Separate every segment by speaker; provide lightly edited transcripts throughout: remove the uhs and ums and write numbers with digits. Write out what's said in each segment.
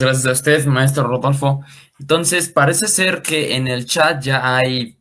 Speaker 1: Gracias a usted, maestro Rodolfo. Entonces, parece ser que en el chat ya hay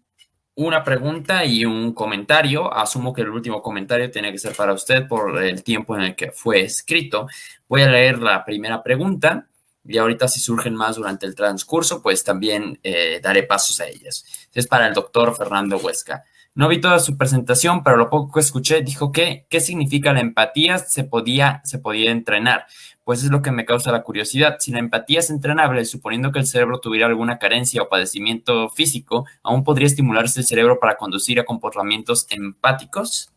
Speaker 1: una pregunta y un comentario. Asumo que el último comentario tiene que ser para usted por el tiempo en el que fue escrito. Voy a leer la primera pregunta y ahorita si surgen más durante el transcurso, pues también daré pasos a ellas. Es para el doctor Fernando Huesca. No vi toda su presentación, pero lo poco que escuché dijo que ¿qué significa la empatía? Se podía entrenar. Pues es lo que me causa la curiosidad. Si la empatía es entrenable, suponiendo que el cerebro tuviera alguna carencia o padecimiento físico, ¿aún podría estimularse el cerebro para conducir a comportamientos empáticos?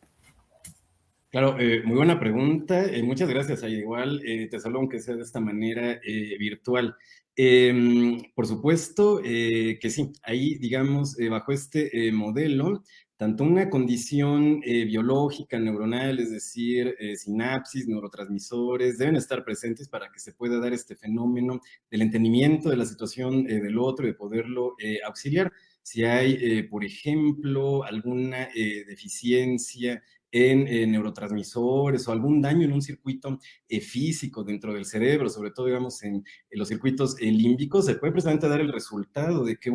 Speaker 2: Claro, muy buena pregunta. Muchas gracias. Igual te saludo aunque sea de esta manera virtual. Por supuesto que sí, ahí digamos, bajo este modelo, tanto una condición biológica, neuronal, es decir, sinapsis, neurotransmisores, deben estar presentes para que se pueda dar este fenómeno del entendimiento de la situación del otro y de poderlo auxiliar. Si hay, por ejemplo, alguna deficiencia en neurotransmisores o algún daño en un circuito físico dentro del cerebro, sobre todo, digamos, en los circuitos límbicos, se puede precisamente dar el resultado de que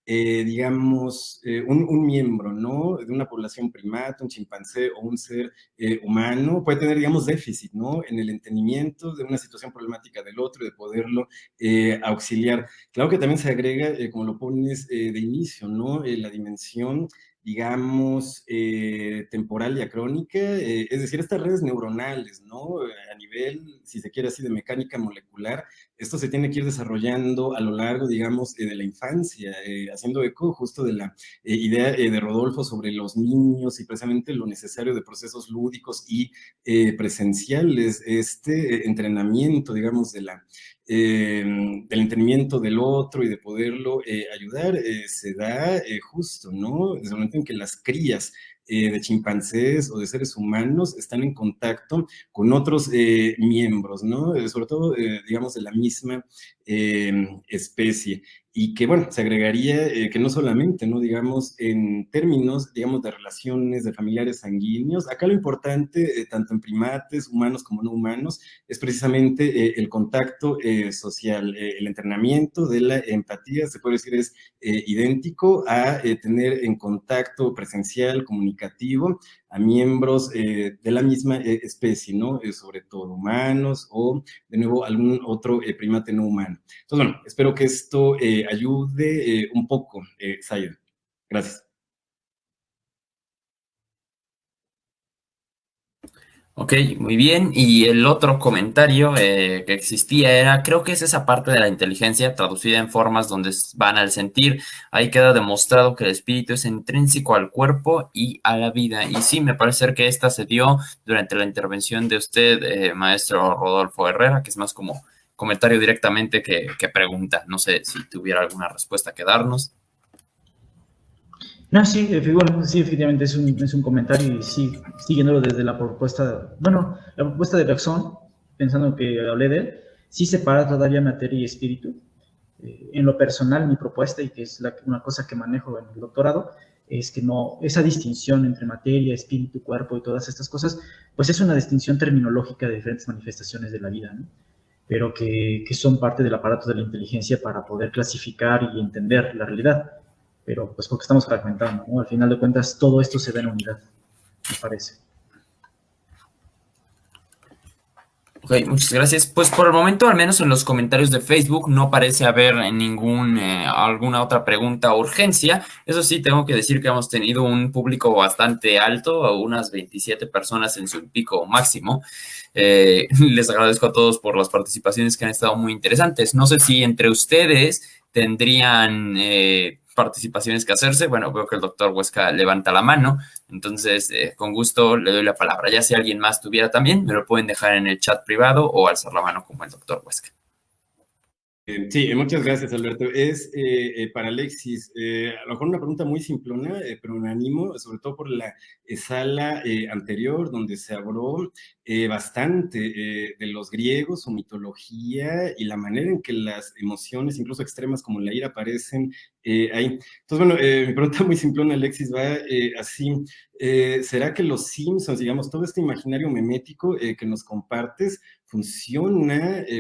Speaker 2: digamos, un miembro, ¿no? De una población primata, un chimpancé o un ser humano, puede tener, digamos, déficit, ¿no? En el entendimiento de una situación problemática del otro y de poderlo auxiliar. Claro que también se agrega, como lo pones de inicio, ¿no? La dimensión digamos, temporal y acrónica, es decir, estas redes neuronales, ¿no? A nivel, si se quiere así, de mecánica molecular, esto se tiene que ir desarrollando a lo largo, digamos, de la infancia, haciendo eco justo de la idea de Rodolfo sobre los niños y precisamente lo necesario de procesos lúdicos y presenciales, este entrenamiento, digamos, del entendimiento del otro y de poderlo ayudar, se da justo, ¿no? Desde el momento en que las crías de chimpancés o de seres humanos están en contacto con otros miembros, ¿no? Sobre todo, digamos, de la misma especie. Y que, bueno, se agregaría que no solamente, ¿no? Digamos, en términos, digamos, de relaciones, de familiares sanguíneos, acá lo importante, tanto en primates, humanos como no humanos, es precisamente el contacto social, el entrenamiento de la empatía, se puede decir, es idéntico a tener en contacto presencial, comunicativo, a miembros de la misma especie, ¿no? Sobre todo humanos o, de nuevo, algún otro primate no humano. Entonces, bueno, espero que esto ayude un poco, Sayed. Gracias.
Speaker 1: Ok, muy bien. Y el otro comentario que existía era, creo que es esa parte de la inteligencia traducida en formas donde van al sentir. Ahí queda demostrado que el espíritu es intrínseco al cuerpo y a la vida. Y sí, me parece ser que esta se dio durante la intervención de usted, maestro Rodolfo Herrera, que es más como comentario directamente que pregunta. No sé si tuviera alguna respuesta que darnos.
Speaker 3: No, sí, bueno, sí, efectivamente es un comentario y sí, siguiéndolo desde la propuesta, bueno, la propuesta de Bergson, pensando que hablé de él, sí separa todavía materia y espíritu. En lo personal, mi propuesta, y que es una cosa que manejo en el doctorado, es que no, esa distinción entre materia, espíritu, cuerpo y todas estas cosas, pues es una distinción terminológica de diferentes manifestaciones de la vida, ¿no? Pero que son parte del aparato de la inteligencia para poder clasificar y entender la realidad. Pero pues porque estamos fragmentando, ¿no? Al final de cuentas, todo esto se da en unidad, me parece.
Speaker 1: Ok, muchas gracias. Pues por el momento, al menos en los comentarios de Facebook, no parece haber alguna otra pregunta o urgencia. Eso sí, tengo que decir que hemos tenido un público bastante alto, unas 27 personas en su pico máximo. Les agradezco a todos por las participaciones que han estado muy interesantes. No sé si entre ustedes tendrían participaciones que hacerse. Bueno, veo que el doctor Huesca levanta la mano. Entonces, con gusto le doy la palabra. Ya si alguien más tuviera también, me lo pueden dejar en el chat privado o alzar la mano como el doctor Huesca.
Speaker 2: Sí, muchas gracias, Alberto. Es para Alexis, a lo mejor una pregunta muy simplona, pero me animo, sobre todo por la sala anterior, donde se habló bastante de los griegos, su mitología y la manera en que las emociones, incluso extremas como la ira, aparecen ahí. Entonces, bueno, mi pregunta muy simplona, Alexis, va así. ¿Será que los Simpsons, digamos, todo este imaginario memético que nos compartes,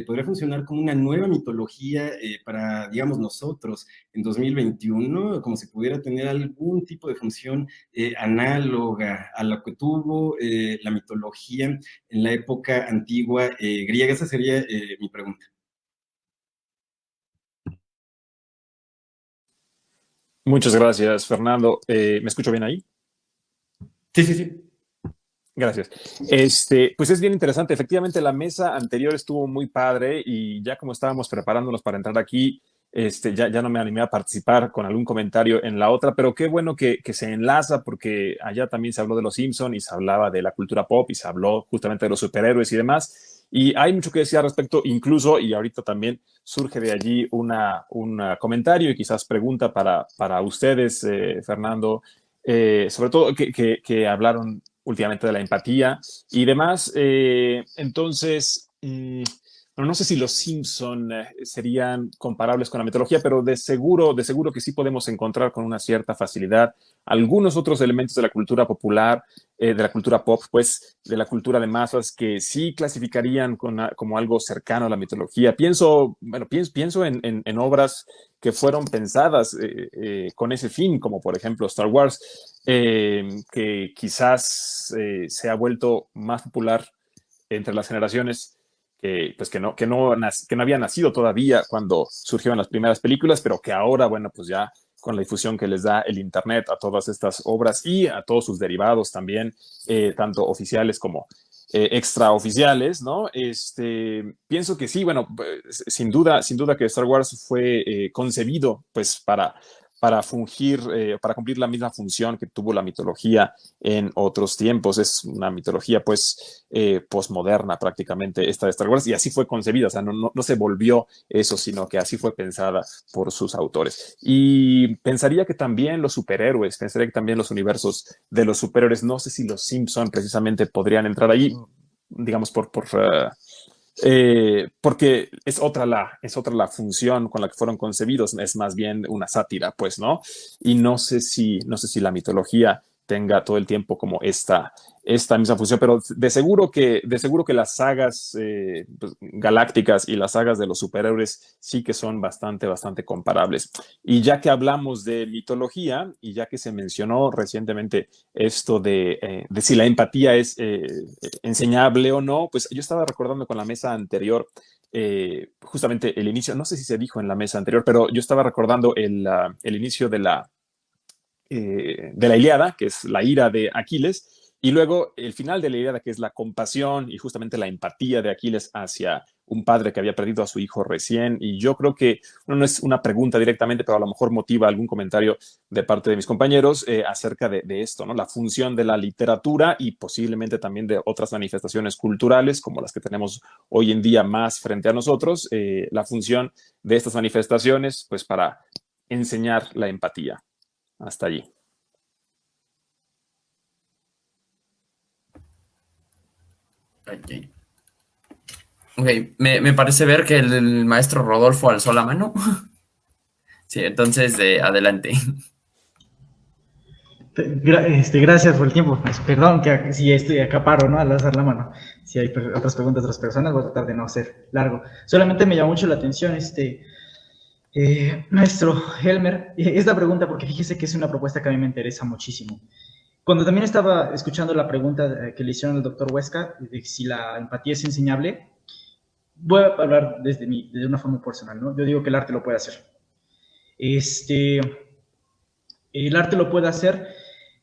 Speaker 2: podría funcionar como una nueva mitología para, digamos, nosotros en 2021, como si pudiera tener algún tipo de función análoga a lo que tuvo la mitología en la época antigua griega. Esa sería mi pregunta.
Speaker 4: Muchas gracias, Fernando. ¿Me escucho bien ahí?
Speaker 2: Sí, sí, sí.
Speaker 4: Gracias. Pues es bien interesante. Efectivamente, la mesa anterior estuvo muy padre y ya como estábamos preparándonos para entrar aquí, ya no me animé a participar con algún comentario en la otra, pero qué bueno que se enlaza porque allá también se habló de los Simpson y se hablaba de la cultura pop y se habló justamente de los superhéroes y demás. Y hay mucho que decir al respecto, incluso, y ahorita también surge de allí un comentario y quizás pregunta para ustedes, Fernando, sobre todo que hablaron últimamente de la empatía y demás. Entonces, bueno, no sé si los Simpson serían comparables con la mitología, pero de seguro que sí podemos encontrar con una cierta facilidad algunos otros elementos de la cultura popular, de la cultura pop, pues de la cultura de masas que sí clasificarían como algo cercano a la mitología. Pienso en obras que fueron pensadas con ese fin, como por ejemplo Star Wars, que quizás se ha vuelto más popular entre las generaciones que no había nacido todavía cuando surgieron las primeras películas, pero que ahora, bueno, pues ya con la difusión que les da el Internet a todas estas obras y a todos sus derivados también, tanto oficiales como extraoficiales, ¿no? Pienso que sí, bueno, sin duda que Star Wars fue concebido pues para fungir, para cumplir la misma función que tuvo la mitología en otros tiempos. Es una mitología, pues, postmoderna prácticamente esta de Star Wars, y así fue concebida, o sea, no se volvió eso, sino que así fue pensada por sus autores. Y pensaría que también los superhéroes, pensaría que también los universos de los superhéroes, no sé si los Simpson precisamente podrían entrar ahí, digamos, porque es otra la función con la que fueron concebidos, es más bien una sátira, pues, ¿no? Y no sé si la mitología tenga todo el tiempo como esta misma función, pero de seguro que las sagas pues, galácticas y las sagas de los superhéroes sí que son bastante comparables. Y ya que hablamos de mitología y ya que se mencionó recientemente esto de si la empatía es enseñable o no, pues yo estaba recordando con la mesa anterior justamente el inicio, no sé si se dijo en la mesa anterior, pero yo estaba recordando el inicio de la Ilíada, que es la ira de Aquiles, y luego el final de la Ilíada, que es la compasión y justamente la empatía de Aquiles hacia un padre que había perdido a su hijo recién. Y yo creo que no es una pregunta directamente, pero a lo mejor motiva algún comentario de parte de mis compañeros acerca de esto, ¿no? La función de la literatura y posiblemente también de otras manifestaciones culturales como las que tenemos hoy en día más frente a nosotros, la función de estas manifestaciones, pues para enseñar la empatía. Hasta allí.
Speaker 1: Ok. Ok, me parece ver que el maestro Rodolfo alzó la mano. Sí, entonces adelante.
Speaker 3: Gracias por el tiempo. Perdón que si estoy acaparo, ¿no? Al alzar la mano. Si hay otras preguntas de otras personas, voy a tratar de no ser largo. Solamente me llamó mucho la atención maestro Helmer, esta pregunta, porque fíjese que es una propuesta que a mí me interesa muchísimo. Cuando también estaba escuchando la pregunta que le hicieron al doctor Huesca, de si la empatía es enseñable, voy a hablar desde una forma personal, ¿no? Yo digo que el arte lo puede hacer. El arte lo puede hacer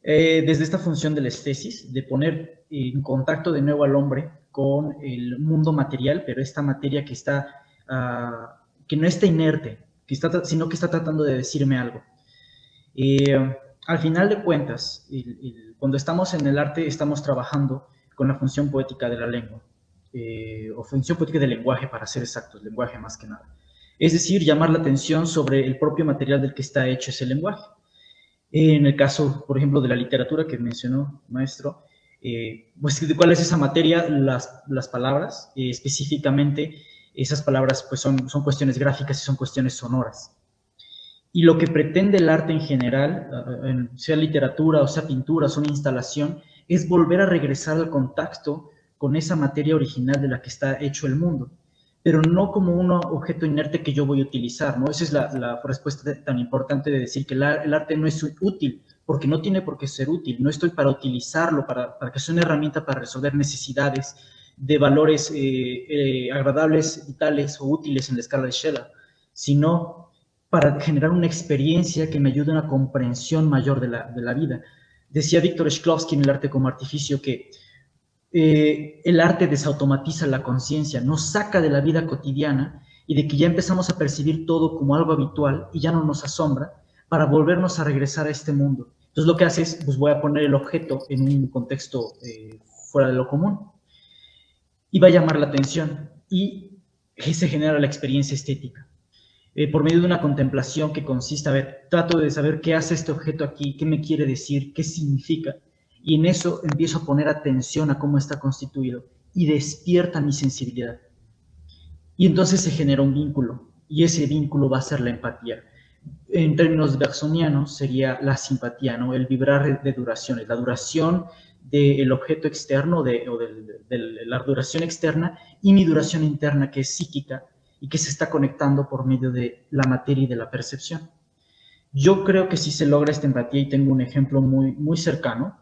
Speaker 3: desde esta función de la estesis, de poner en contacto de nuevo al hombre con el mundo material, pero esta materia que que no está inerte, sino que está tratando de decirme algo. Al final de cuentas, cuando estamos en el arte, estamos trabajando con la función poética de la lengua, o función poética del lenguaje, para ser exactos, lenguaje más que nada. Es decir, llamar la atención sobre el propio material del que está hecho ese lenguaje. En el caso, por ejemplo, de la literatura que mencionó, maestro, pues, ¿cuál es esa materia? Las palabras, específicamente, esas palabras pues son cuestiones gráficas y son cuestiones sonoras. Y lo que pretende el arte en general, sea literatura o sea pintura, o sea una instalación, es volver a regresar al contacto con esa materia original de la que está hecho el mundo, pero no como un objeto inerte que yo voy a utilizar, ¿no? Esa es la respuesta tan importante de decir que el arte no es útil, porque no tiene por qué ser útil. No estoy para utilizarlo, para que sea una herramienta para resolver necesidades de valores agradables, vitales o útiles en la escala de Sheller, sino para generar una experiencia que me ayude a una comprensión mayor de la vida. Decía Víctor Shklovsky en El arte como artificio que el arte desautomatiza la conciencia, nos saca de la vida cotidiana y de que ya empezamos a percibir todo como algo habitual y ya no nos asombra, para volvernos a regresar a este mundo. Entonces lo que hace es, pues voy a poner el objeto en un contexto fuera de lo común y va a llamar la atención y se genera la experiencia estética. Por medio de una contemplación que consiste, a ver, trato de saber qué hace este objeto aquí, qué me quiere decir, qué significa, y en eso empiezo a poner atención a cómo está constituido y despierta mi sensibilidad. Y entonces se genera un vínculo, y ese vínculo va a ser la empatía. En términos bergsonianos sería la simpatía, ¿no? El vibrar de duraciones, la duración del objeto externo o de la duración externa y mi duración interna, que es psíquica y que se está conectando por medio de la materia y de la percepción. Yo creo que sí se logra esta empatía y tengo un ejemplo muy, muy cercano.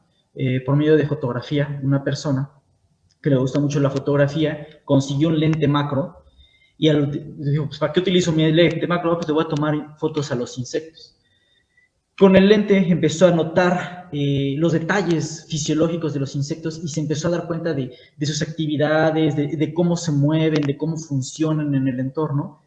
Speaker 3: Por medio de fotografía, una persona que le gusta mucho la fotografía consiguió un lente macro y dijo, pues, ¿para qué utilizo mi lente macro? Pues le voy a tomar fotos a los insectos. Con el lente empezó a notar los detalles fisiológicos de los insectos y se empezó a dar cuenta de sus actividades, de cómo se mueven, de cómo funcionan en el entorno.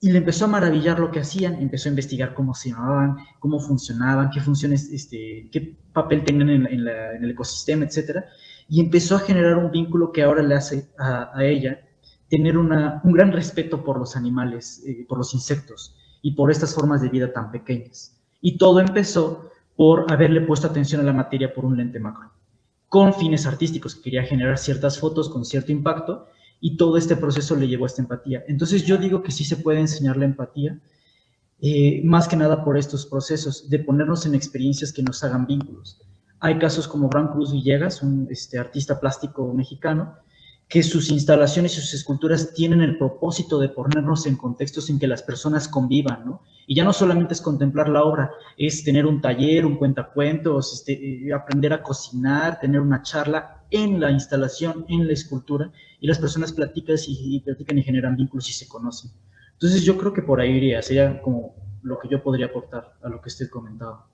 Speaker 3: Y le empezó a maravillar lo que hacían, empezó a investigar cómo se llamaban, cómo funcionaban, qué funciones, qué papel tenían en el ecosistema, etcétera. Y empezó a generar un vínculo que ahora le hace a ella tener un gran respeto por los animales, por los insectos y por estas formas de vida tan pequeñas. Y todo empezó por haberle puesto atención a la materia por un lente macro, con fines artísticos, que quería generar ciertas fotos con cierto impacto, y todo este proceso le llevó a esta empatía. Entonces yo digo que sí se puede enseñar la empatía, más que nada por estos procesos, de ponernos en experiencias que nos hagan vínculos. Hay casos como Abraham Cruz Villegas, un artista plástico mexicano, que sus instalaciones y sus esculturas tienen el propósito de ponernos en contextos en que las personas convivan, ¿no? Y ya no solamente es contemplar la obra, es tener un taller, un cuentacuentos, aprender a cocinar, tener una charla en la instalación, en la escultura, y las personas platican y generan vínculos y se conocen. Entonces yo creo que por ahí iría, sería como lo que yo podría aportar a lo que usted comentaba.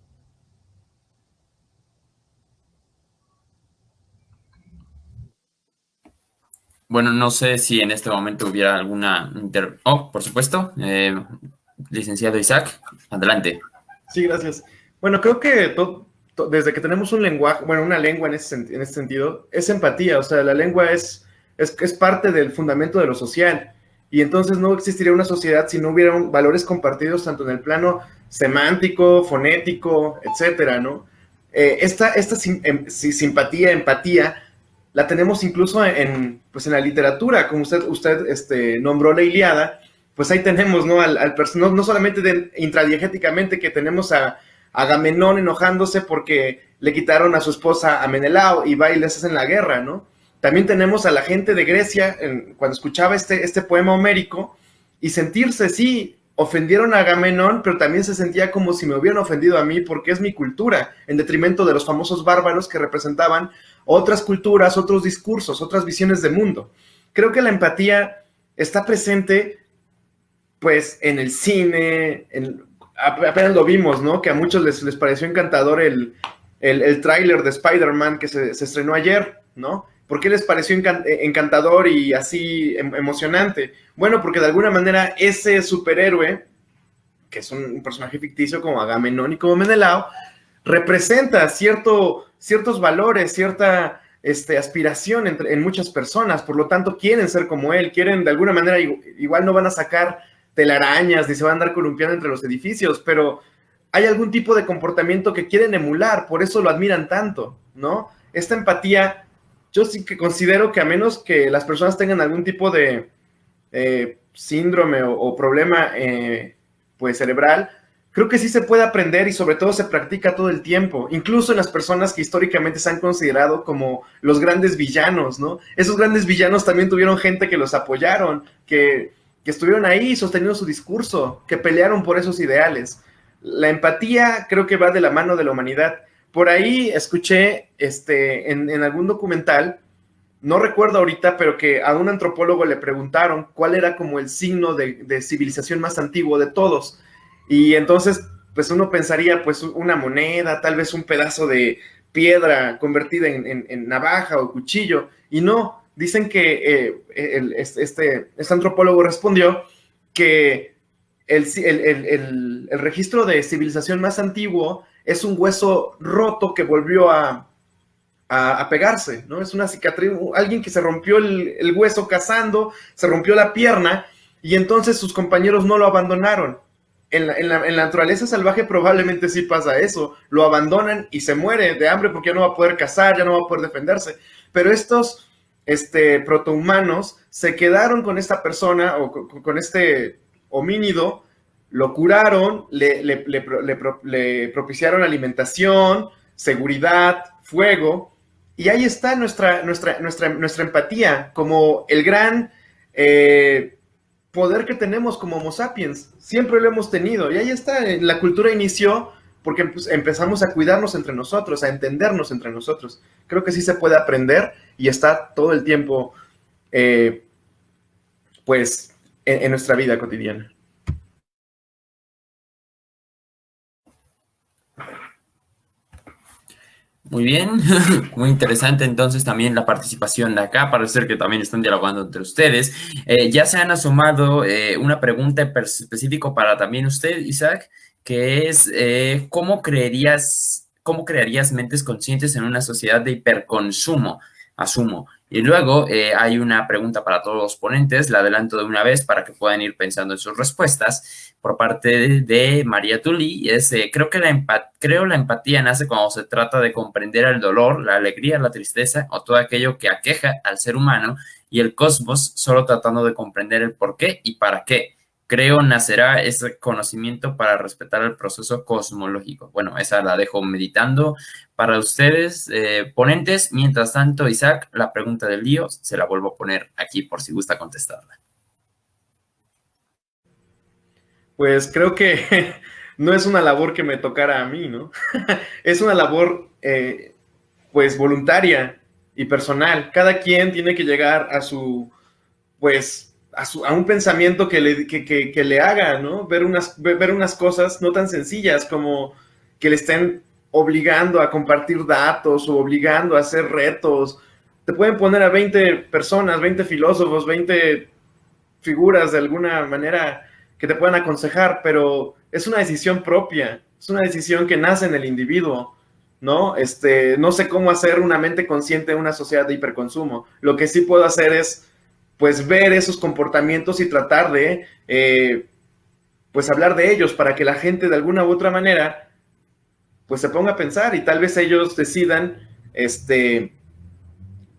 Speaker 1: Bueno, no sé si en este momento hubiera alguna... por supuesto. Licenciado Isaac, adelante.
Speaker 5: Sí, gracias. Bueno, creo que desde que tenemos un lenguaje, bueno, una lengua en ese sentido, es empatía. O sea, la lengua es parte del fundamento de lo social. Y entonces no existiría una sociedad si no hubieran valores compartidos tanto en el plano semántico, fonético, etcétera, ¿no? Esta simpatía, empatía, la tenemos incluso pues en la literatura, como usted nombró la Ilíada. Pues ahí tenemos, ¿no? No solamente intradiegéticamente que tenemos a Agamenón enojándose porque le quitaron a su esposa a Menelao y va y les hacen la guerra, ¿no? También tenemos a la gente de Grecia, cuando escuchaba este poema homérico, y sentirse, sí, ofendieron a Agamenón, pero también se sentía como si me hubieran ofendido a mí porque es mi cultura, en detrimento de los famosos bárbaros que representaban otras culturas, otros discursos, otras visiones de mundo. Creo que la empatía está presente pues en el cine, apenas lo vimos, ¿no? Que a muchos les pareció encantador el tráiler de Spider-Man que se estrenó ayer, ¿no? ¿Por qué les pareció encantador y así emocionante? Bueno, porque de alguna manera ese superhéroe, que es un personaje ficticio como Agamenón y como Menelao, representa ciertos valores, cierta aspiración en muchas personas, por lo tanto quieren ser como él, quieren de alguna manera, igual no van a sacar telarañas ni se van a andar columpiando entre los edificios, pero hay algún tipo de comportamiento que quieren emular, por eso lo admiran tanto, ¿no? Esta empatía, yo sí que considero que a menos que las personas tengan algún tipo de síndrome o problema pues cerebral, creo que sí se puede aprender y sobre todo se practica todo el tiempo, incluso en las personas que históricamente se han considerado como los grandes villanos, ¿no? Esos grandes villanos también tuvieron gente que los apoyaron, que estuvieron ahí sosteniendo su discurso, que pelearon por esos ideales. La empatía creo que va de la mano de la humanidad. Por ahí escuché en algún documental, no recuerdo ahorita, pero que a un antropólogo le preguntaron cuál era como el signo de civilización más antiguo de todos. Y entonces, pues uno pensaría, pues una moneda, tal vez un pedazo de piedra convertida en navaja o cuchillo. Y no, dicen que este antropólogo respondió que el registro de civilización más antiguo es un hueso roto que volvió a pegarse, ¿no? Es una cicatriz, alguien que se rompió el hueso cazando, se rompió la pierna y entonces sus compañeros no lo abandonaron. En la naturaleza salvaje probablemente sí pasa eso, lo abandonan y se muere de hambre porque ya no va a poder cazar, ya no va a poder defenderse, pero estos protohumanos se quedaron con esta persona o con este homínido, lo curaron, le propiciaron alimentación, seguridad, fuego, y ahí está nuestra empatía, como el gran poder que tenemos como Homo sapiens. Siempre lo hemos tenido, y ahí está. La cultura inició porque pues, empezamos a cuidarnos entre nosotros, a entendernos entre nosotros. Creo que sí se puede aprender y está todo el tiempo, pues, en nuestra vida cotidiana.
Speaker 1: Muy bien, muy interesante entonces también la participación de acá, parece ser que también están dialogando entre ustedes. Ya se han asomado una pregunta específica para también usted, Isaac, que es ¿cómo crearías mentes conscientes en una sociedad de hiperconsumo? Asumo. Y luego hay una pregunta para todos los ponentes, la adelanto de una vez para que puedan ir pensando en sus respuestas. Por parte de María Tully, es creo la empatía nace cuando se trata de comprender el dolor, la alegría, la tristeza o todo aquello que aqueja al ser humano y el cosmos, solo tratando de comprender el por qué y para qué. Creo nacerá ese conocimiento para respetar el proceso cosmológico. Bueno, esa la dejo meditando para ustedes, ponentes. Mientras tanto, Isaac, la pregunta del lío se la vuelvo a poner aquí por si gusta contestarla.
Speaker 5: Pues creo que no es una labor que me tocara a mí, ¿no? Es una labor, pues, voluntaria y personal. Cada quien tiene que llegar a su, pues, a un pensamiento que le haga, ¿no? Ver unas cosas no tan sencillas como que le estén obligando a compartir datos o obligando a hacer retos. Te pueden poner a 20 personas, 20 filósofos, 20 figuras de alguna manera que te puedan aconsejar, pero es una decisión propia, es una decisión que nace en el individuo, ¿no? No sé cómo hacer una mente consciente en una sociedad de hiperconsumo. Lo que sí puedo hacer es, pues, ver esos comportamientos y tratar de, pues, hablar de ellos para que la gente de alguna u otra manera, pues, se ponga a pensar y tal vez ellos decidan,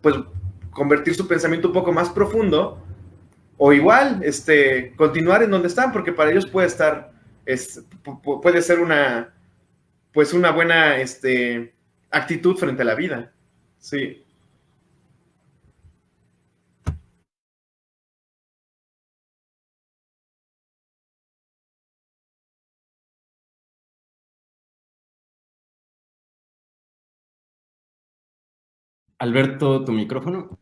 Speaker 5: pues, convertir su pensamiento un poco más profundo. O igual, continuar en donde están, porque para ellos puede estar, puede ser una, pues una buena, actitud frente a la vida. Sí.
Speaker 2: Alberto, tu micrófono.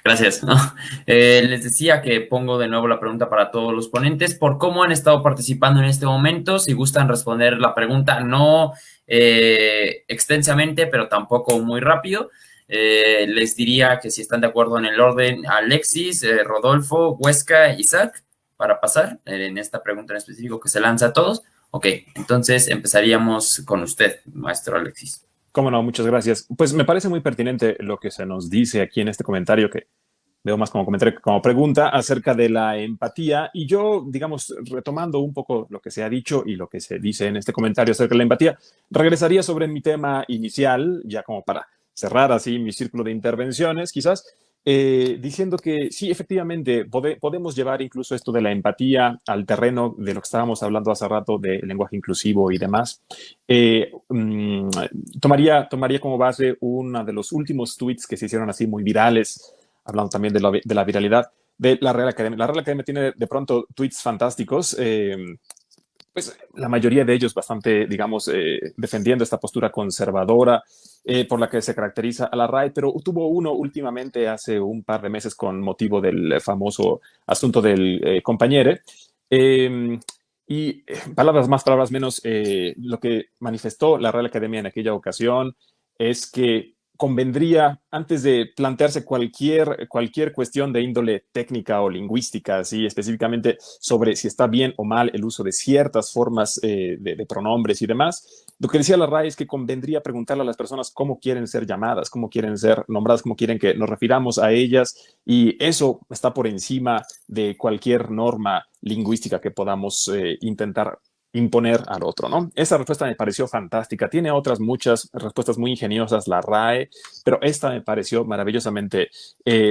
Speaker 1: Gracias. ¿No? Les decía que pongo de nuevo la pregunta para todos los ponentes por cómo han estado participando en este momento. Si gustan responder la pregunta, no extensamente, pero tampoco muy rápido. Les diría que si están de acuerdo en el orden, Alexis, Rodolfo, Huesca, Isaac, para pasar en esta pregunta en específico que se lanza a todos. Ok, entonces empezaríamos con usted, maestro Alexis.
Speaker 4: Cómo no, muchas gracias. Pues me parece muy pertinente lo que se nos dice aquí en este comentario, que veo más como comentario que como pregunta, acerca de la empatía. Y yo, digamos, retomando un poco lo que se ha dicho y lo que se dice en este comentario acerca de la empatía, regresaría sobre mi tema inicial, ya como para cerrar así mi círculo de intervenciones, quizás, diciendo que sí, efectivamente, podemos llevar incluso esto de la empatía al terreno de lo que estábamos hablando hace rato, de lenguaje inclusivo y demás. Tomaría como base uno de los últimos tweets que se hicieron así muy virales, hablando también de la viralidad de la Real Academia. La Real Academia tiene de pronto tweets fantásticos, pues la mayoría de ellos bastante, digamos, defendiendo esta postura conservadora por la que se caracteriza a la RAE, pero tuvo uno últimamente hace un par de meses con motivo del famoso asunto del compañere. Y palabras más, palabras menos, lo que manifestó la Real Academia en aquella ocasión es que convendría, antes de plantearse cualquier cuestión de índole técnica o lingüística, así específicamente sobre si está bien o mal el uso de ciertas formas de pronombres y demás, lo que decía la RAE es que convendría preguntarle a las personas cómo quieren ser llamadas, cómo quieren ser nombradas, cómo quieren que nos refiramos a ellas, y eso está por encima de cualquier norma lingüística que podamos intentar imponer al otro, ¿no? Esa respuesta me pareció fantástica. Tiene otras muchas respuestas muy ingeniosas la RAE, pero esta me pareció maravillosamente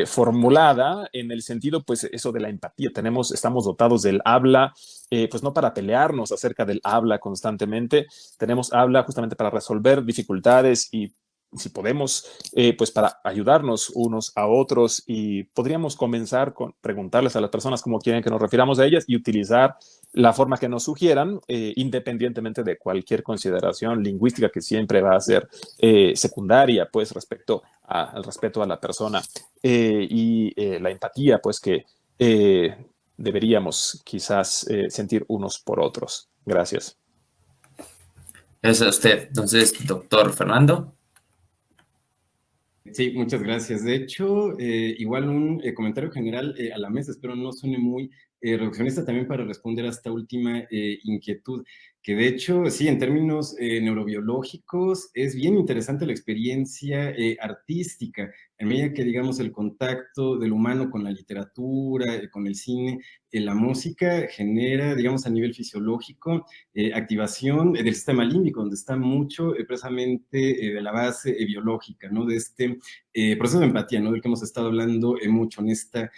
Speaker 4: formulada en el sentido, pues, eso de la empatía. Estamos dotados del habla, pues no para pelearnos acerca del habla constantemente. Tenemos habla justamente para resolver dificultades y, si podemos, pues para ayudarnos unos a otros, y podríamos comenzar con preguntarles a las personas cómo quieren que nos refiramos a ellas y utilizar la forma que nos sugieran, independientemente de cualquier consideración lingüística que siempre va a ser secundaria, pues, respecto al respeto a la persona y la empatía, pues, que deberíamos quizás sentir unos por otros. Gracias.
Speaker 1: Gracias a usted. Entonces, doctor Fernando.
Speaker 2: Sí, muchas gracias. De hecho, igual un comentario general a la mesa, espero no suene muy reduccionista, también para responder a esta última inquietud, que de hecho, sí, en términos neurobiológicos, es bien interesante la experiencia artística, en medida que, digamos, el contacto del humano con la literatura, con el cine, la música genera, digamos, a nivel fisiológico, activación del sistema límbico, donde está mucho precisamente de la base biológica, ¿no? De este proceso de empatía, ¿no? Del que hemos estado hablando mucho en esta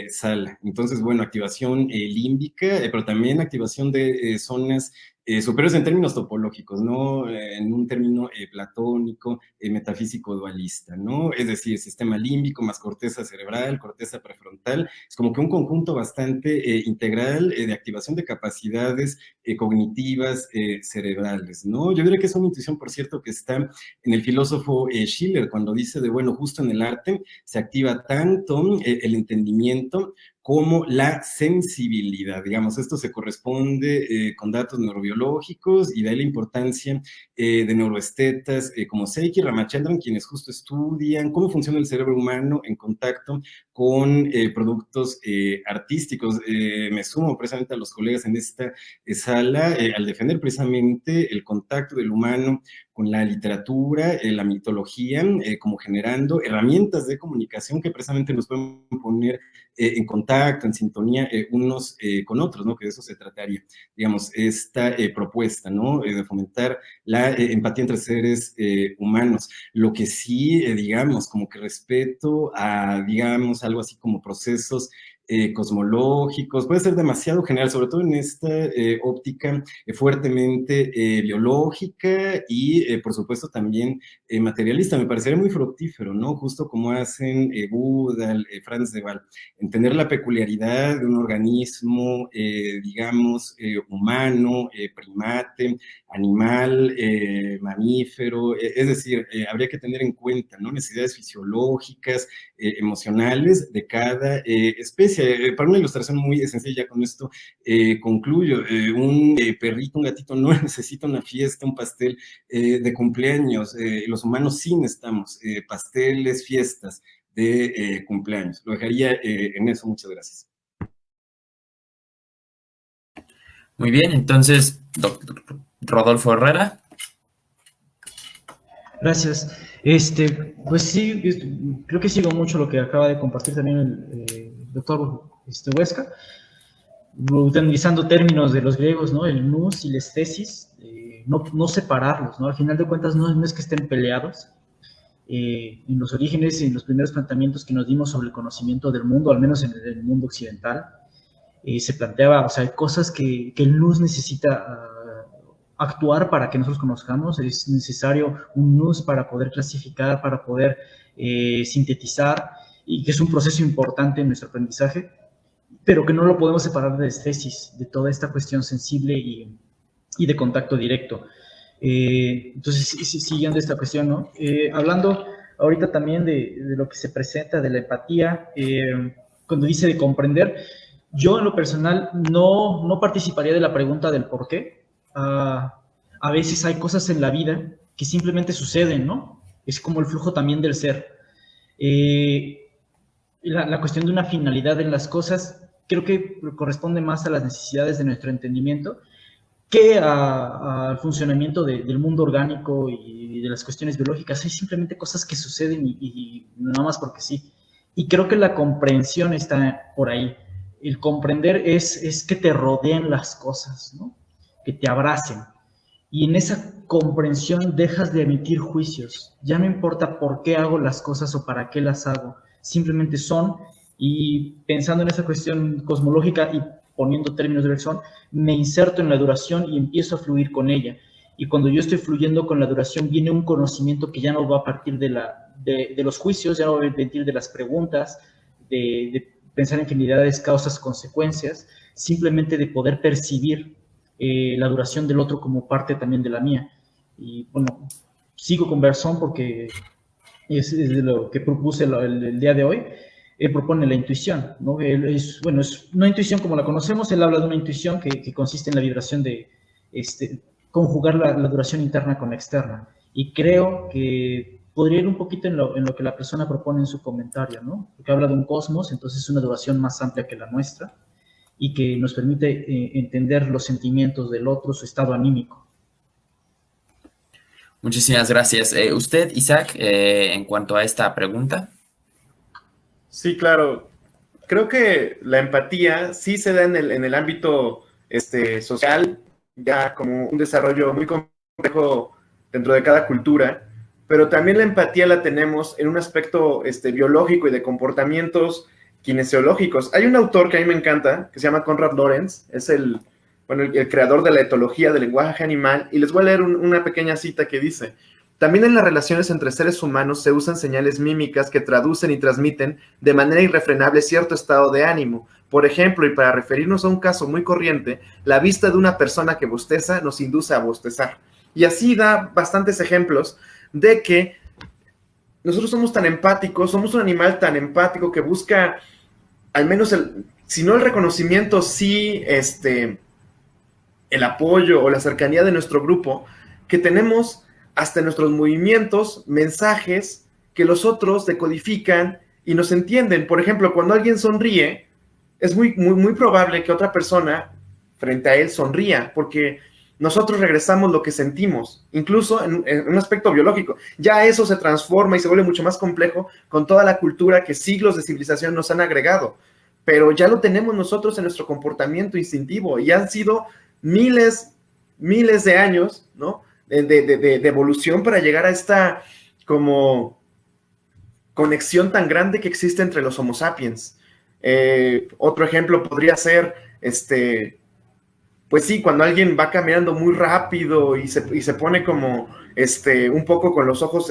Speaker 2: sala. Entonces, bueno, activación límbica, pero también activación de zonas superiores en términos topológicos, ¿no? En un término platónico, metafísico dualista, ¿no? Es decir, sistema límbico más corteza cerebral, corteza prefrontal, es como que un conjunto bastante integral de activación de capacidades cognitivas cerebrales, ¿no? Yo diría que es una intuición, por cierto, que está en el filósofo Schiller, cuando dice de, bueno, justo en el arte se activa tanto el entendimiento como la sensibilidad, digamos, esto se corresponde con datos neurobiológicos, y de ahí la importancia de neuroestetas como Seiki Ramachandran, quienes justo estudian cómo funciona el cerebro humano en contacto con productos artísticos. Me sumo precisamente a los colegas en esta sala al defender precisamente el contacto del humano con la literatura, la mitología, como generando herramientas de comunicación que precisamente nos pueden poner en contacto, en sintonía unos con otros, ¿no? Que de eso se trataría, digamos, esta propuesta, ¿no? De fomentar la empatía entre seres humanos. Lo que sí, digamos, como que respeto a, digamos, algo así como procesos cosmológicos, puede ser demasiado general, sobre todo en esta óptica fuertemente biológica y, por supuesto, también materialista. Me parecería muy fructífero, ¿no? Justo como hacen Buda, Franz de Waal, entender la peculiaridad de un organismo, digamos, humano, primate, animal, mamífero, es decir, habría que tener en cuenta, ¿no? Necesidades fisiológicas, emocionales de cada especie. Para una ilustración muy sencilla, con esto concluyo. Un perrito, un gatito no necesita una fiesta, un pastel de cumpleaños. Los humanos sí necesitamos pasteles, fiestas de cumpleaños. Lo dejaría en eso. Muchas gracias.
Speaker 1: Muy bien, entonces, doctor Rodolfo Herrera.
Speaker 3: Gracias. Pues sí, creo que sigo mucho lo que acaba de compartir también el doctor Huesca, utilizando términos de los griegos, ¿no? El nous y la estesis, no separarlos, ¿no? Al final de cuentas no es que estén peleados, en los orígenes, en los primeros planteamientos que nos dimos sobre el conocimiento del mundo, al menos en el mundo occidental, se planteaba, o sea, hay cosas que el nous necesita actuar para que nosotros conozcamos, es necesario un nous para poder clasificar, para poder sintetizar, y que es un proceso importante en nuestro aprendizaje, pero que no lo podemos separar de estesis, de toda esta cuestión sensible y de contacto directo. Entonces, siguiendo esta cuestión, ¿no? Hablando ahorita también de lo que se presenta, de la empatía, cuando dice de comprender, yo en lo personal no participaría de la pregunta del por qué. A veces hay cosas en la vida que simplemente suceden, ¿no? Es como el flujo también del ser. La cuestión de una finalidad en las cosas creo que corresponde más a las necesidades de nuestro entendimiento que al funcionamiento del mundo orgánico y de las cuestiones biológicas. Hay simplemente cosas que suceden y nada más porque sí. Y creo que la comprensión está por ahí. El comprender es que te rodeen las cosas, ¿no? Que te abracen. Y en esa comprensión dejas de emitir juicios. Ya no importa por qué hago las cosas o para qué las hago. Simplemente son, y pensando en esa cuestión cosmológica y poniendo términos de lección, me inserto en la duración y empiezo a fluir con ella. Y cuando yo estoy fluyendo con la duración, viene un conocimiento que ya no va a partir de los juicios, ya no va a partir de las preguntas, de pensar en infinidades, causas, consecuencias, simplemente de poder percibir la duración del otro como parte también de la mía. Y bueno, sigo con Berzón porque es de lo que propuse el día de hoy. Él propone la intuición, ¿no? Es una intuición como la conocemos. Él habla de una intuición que consiste en la vibración de conjugar la duración interna con la externa. Y creo que podría ir un poquito en lo que la persona propone en su comentario, ¿no? Porque habla de un cosmos, entonces es una duración más amplia que la nuestra y que nos permite entender los sentimientos del otro, su estado anímico.
Speaker 1: Muchísimas gracias. Usted, Isaac, en cuanto a esta pregunta.
Speaker 5: Sí, claro. Creo que la empatía sí se da en el ámbito social, ya como un desarrollo muy complejo dentro de cada cultura, pero también la empatía la tenemos en un aspecto biológico y de comportamientos kinesiológicos. Hay un autor que a mí me encanta, que se llama Konrad Lorenz, es el creador de la etología del lenguaje animal, y les voy a leer una pequeña cita que dice: también en las relaciones entre seres humanos se usan señales mímicas que traducen y transmiten de manera irrefrenable cierto estado de ánimo. Por ejemplo, y para referirnos a un caso muy corriente, la vista de una persona que bosteza nos induce a bostezar. Y así da bastantes ejemplos de que nosotros somos tan empáticos, somos un animal tan empático que busca, al menos, si no el reconocimiento, sí el apoyo o la cercanía de nuestro grupo, que tenemos hasta en nuestros movimientos, mensajes que los otros decodifican y nos entienden. Por ejemplo, cuando alguien sonríe, es muy probable que otra persona frente a él sonría, porque nosotros regresamos lo que sentimos, incluso en un aspecto biológico. Ya eso se transforma y se vuelve mucho más complejo con toda la cultura que siglos de civilización nos han agregado, pero ya lo tenemos nosotros en nuestro comportamiento instintivo y han sido miles de años, ¿no?, de evolución para llegar a esta como conexión tan grande que existe entre los Homo sapiens. Otro ejemplo podría ser, pues sí, cuando alguien va caminando muy rápido y se pone como un poco con los ojos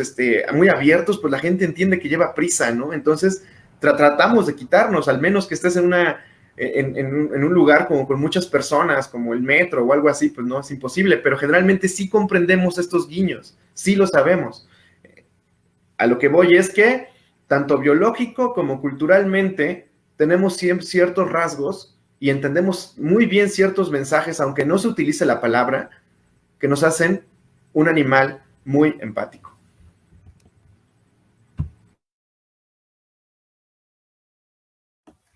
Speaker 5: muy abiertos, pues la gente entiende que lleva prisa, ¿no? Entonces tratamos de quitarnos, al menos que estés en un lugar como con muchas personas, como el metro o algo así, pues no, es imposible, pero generalmente sí comprendemos estos guiños, sí lo sabemos. A lo que voy es que, tanto biológico como culturalmente, tenemos ciertos rasgos y entendemos muy bien ciertos mensajes, aunque no se utilice la palabra, que nos hacen un animal muy empático.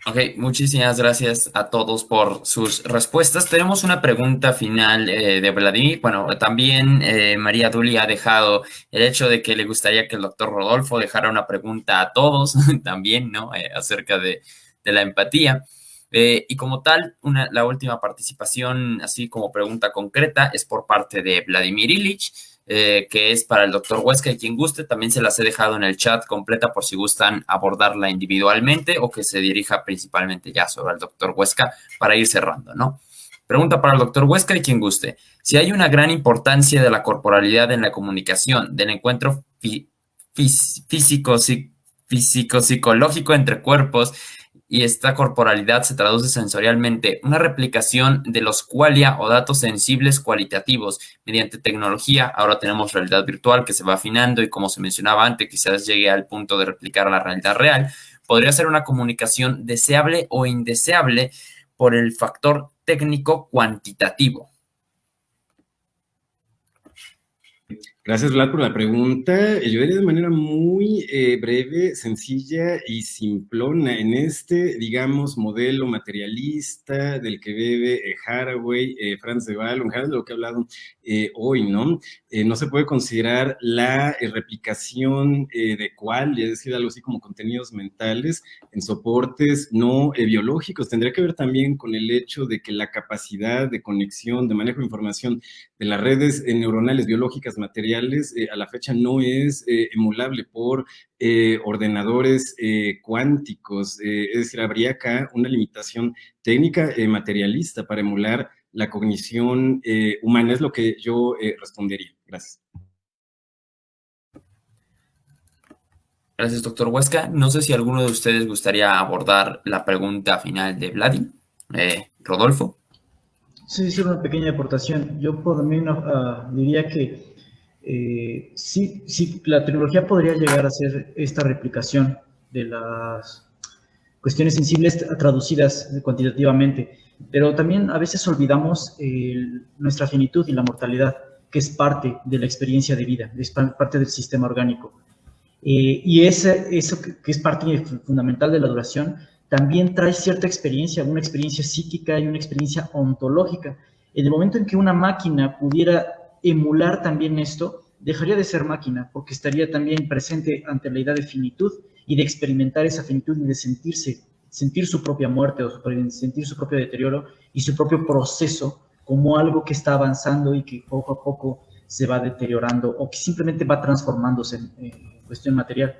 Speaker 1: Ok, muchísimas gracias a todos por sus respuestas. Tenemos una pregunta final de Vladimir. Bueno, también María Duli ha dejado el hecho de que le gustaría que el doctor Rodolfo dejara una pregunta a todos también, ¿no? Acerca de la empatía. Y como tal, la última participación, así como pregunta concreta, es por parte de Vladimir Ilich. que es para el doctor Huesca y quien guste. También se las he dejado en el chat completa por si gustan abordarla individualmente o que se dirija principalmente ya sobre el doctor Huesca para ir cerrando, ¿no? Pregunta para el doctor Huesca y quien guste. Si hay una gran importancia de la corporalidad en la comunicación, del encuentro físico-psicológico entre cuerpos, y esta corporalidad se traduce sensorialmente, una replicación de los qualia o datos sensibles cualitativos mediante tecnología. Ahora tenemos realidad virtual que se va afinando y, como se mencionaba antes, quizás llegue al punto de replicar a la realidad real. Podría ser una comunicación deseable o indeseable por el factor técnico cuantitativo.
Speaker 2: Gracias, Vlad, por la pregunta. Yo diría de manera muy breve, sencilla y simplona. En este, digamos, modelo materialista del que bebe Haraway, Franz de Waal, de lo que he hablado hoy, ¿no? No se puede considerar la replicación de cual, es decir, algo así como contenidos mentales en soportes no biológicos. Tendría que ver también con el hecho de que la capacidad de conexión, de manejo de información de las redes neuronales biológicas materiales a la fecha no es emulable por ordenadores cuánticos. Es decir, habría acá una limitación técnica materialista para emular la cognición humana. Es lo que yo respondería. Gracias.
Speaker 1: Gracias, doctor Huesca. No sé si alguno de ustedes gustaría abordar la pregunta final de Vladi. Rodolfo.
Speaker 3: Sí, sí, una pequeña aportación. Yo por mí diría que sí, la tecnología podría llegar a hacer esta replicación de las cuestiones sensibles traducidas cuantitativamente, pero también a veces olvidamos nuestra finitud y la mortalidad, que es parte de la experiencia de vida, es parte del sistema orgánico. Y eso que es parte fundamental de la duración, también trae cierta experiencia, una experiencia psíquica y una experiencia ontológica. En el momento en que una máquina pudiera emular también esto, dejaría de ser máquina, porque estaría también presente ante la idea de finitud y de experimentar esa finitud y de sentir su propia muerte o sentir su propio deterioro y su propio proceso como algo que está avanzando y que poco a poco se va deteriorando o que simplemente va transformándose en cuestión material.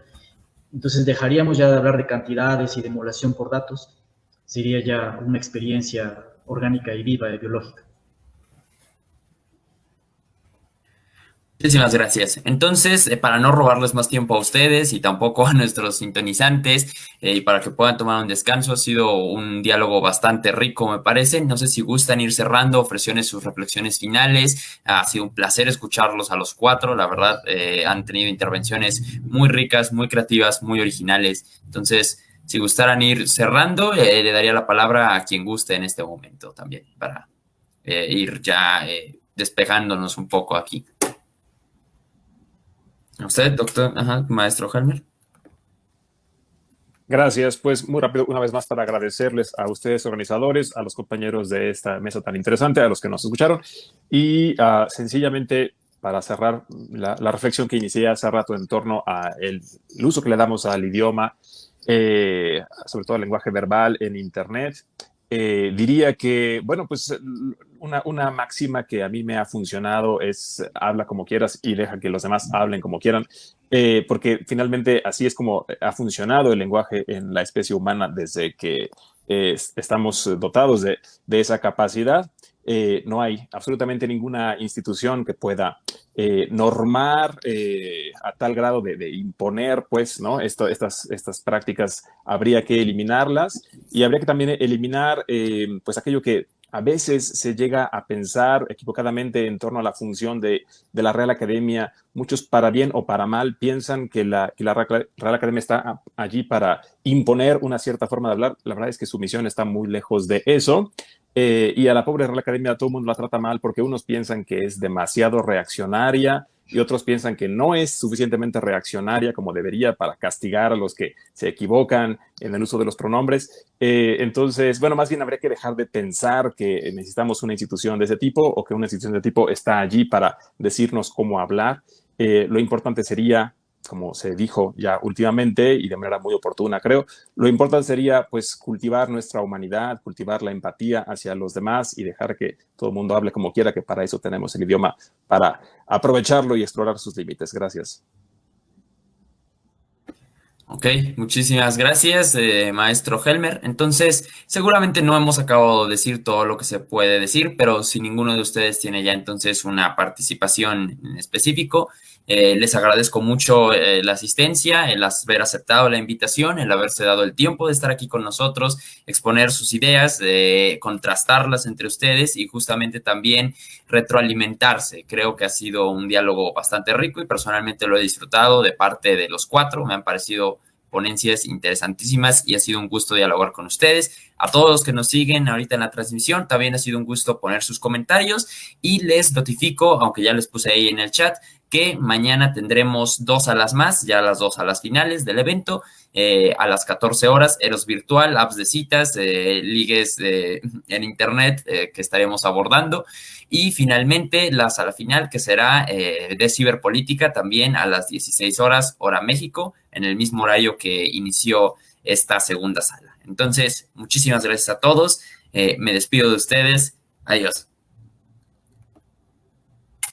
Speaker 3: Entonces dejaríamos ya de hablar de cantidades y de emulación por datos, sería ya una experiencia orgánica y viva y biológica.
Speaker 1: Muchísimas gracias. Entonces, para no robarles más tiempo a ustedes y tampoco a nuestros sintonizantes, y para que puedan tomar un descanso, ha sido un diálogo bastante rico, me parece. No sé si gustan ir cerrando, ofrecerles sus reflexiones finales. Ha sido un placer escucharlos a los cuatro. La verdad, han tenido intervenciones muy ricas, muy creativas, muy originales. Entonces, si gustaran ir cerrando, le daría la palabra a quien guste en este momento también, para ir ya despejándonos un poco aquí. ¿A usted, doctor? Ajá, maestro Helmer.
Speaker 4: Gracias. Pues muy rápido, una vez más, para agradecerles a ustedes, organizadores, a los compañeros de esta mesa tan interesante, a los que nos escucharon, y sencillamente para cerrar la reflexión que inicié hace rato en torno al uso que le damos al idioma, sobre todo al lenguaje verbal en Internet. Diría que, bueno, pues una máxima que a mí me ha funcionado es habla como quieras y deja que los demás hablen como quieran, porque finalmente así es como ha funcionado el lenguaje en la especie humana desde que estamos dotados de esa capacidad. No hay absolutamente ninguna institución que pueda normar a tal grado de imponer, pues, ¿no? Estas prácticas habría que eliminarlas y habría que también eliminar, pues, aquello que a veces se llega a pensar equivocadamente en torno a la función de la Real Academia. Muchos, para bien o para mal, piensan que la Real Academia está allí para imponer una cierta forma de hablar. La verdad es que su misión está muy lejos de eso. Y a la pobre Real Academia todo el mundo la trata mal porque unos piensan que es demasiado reaccionaria y otros piensan que no es suficientemente reaccionaria como debería para castigar a los que se equivocan en el uso de los pronombres. Entonces, bueno, más bien habría que dejar de pensar que necesitamos una institución de ese tipo o que una institución de ese tipo está allí para decirnos cómo hablar. Lo importante sería como se dijo ya últimamente y de manera muy oportuna, creo. Lo importante sería pues cultivar nuestra humanidad, cultivar la empatía hacia los demás y dejar que todo el mundo hable como quiera, que para eso tenemos el idioma, para aprovecharlo y explorar sus límites. Gracias.
Speaker 1: Ok, muchísimas gracias, maestro Helmer. Entonces, seguramente no hemos acabado de decir todo lo que se puede decir, pero si ninguno de ustedes tiene ya entonces una participación en específico, les agradezco mucho la asistencia, el haber aceptado la invitación, el haberse dado el tiempo de estar aquí con nosotros, exponer sus ideas, contrastarlas entre ustedes y justamente también retroalimentarse. Creo que ha sido un diálogo bastante rico y personalmente lo he disfrutado de parte de los cuatro. Me han parecido ponencias interesantísimas y ha sido un gusto dialogar con ustedes. A todos los que nos siguen ahorita en la transmisión, también ha sido un gusto poner sus comentarios y les notifico, aunque ya les puse ahí en el chat, que mañana tendremos 2 salas más, ya las 2 salas finales del evento, a las 14 horas, Eros Virtual, apps de citas, ligues en internet que estaremos abordando. Y finalmente la sala final que será de ciberpolítica también a las 16 horas, hora México, en el mismo horario que inició esta segunda sala. Entonces, muchísimas gracias a todos. Me despido de ustedes. Adiós.